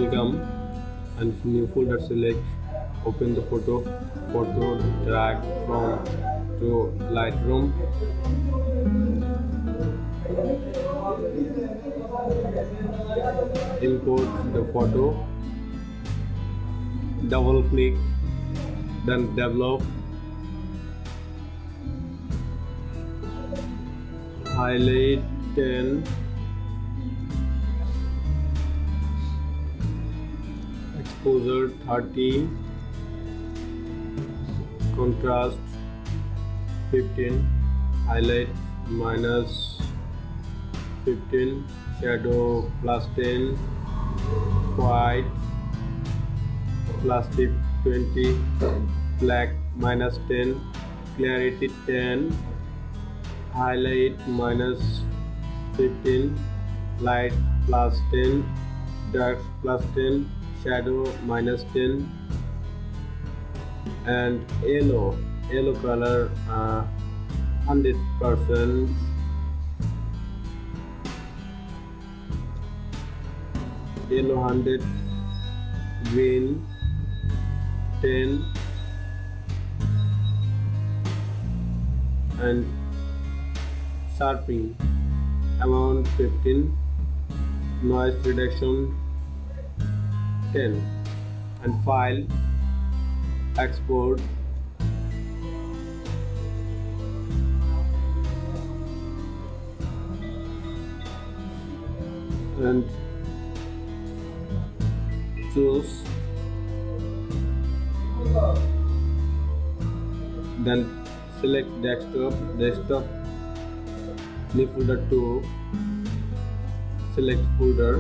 welcome, and new folder select, open the photo, drag from to Lightroom, import the photo, double click, then develop, highlight 10, exposure 30, contrast 15, highlight minus 15, shadow plus 10, white plus 20, black minus 10, clarity 10, highlight minus 15, light plus 10, dark plus 10, shadow minus 10, and yellow color 100%, yellow 100, green 10, and sharpening amount 15, noise reduction 10, and file, export, and choose, then select desktop, new folder 2, select folder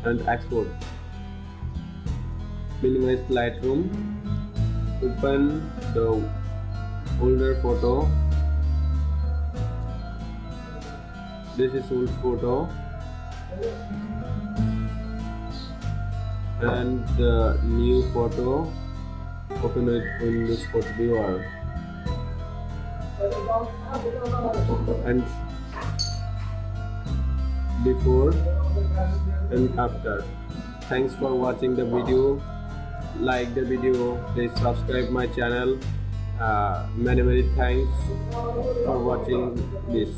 and export, minimize Lightroom, open the older photo, this is old photo, and the new photo, open it in this photo viewer, and before and after. Thanks for watching the video. Like the video, please subscribe my channel. Many thanks for watching this.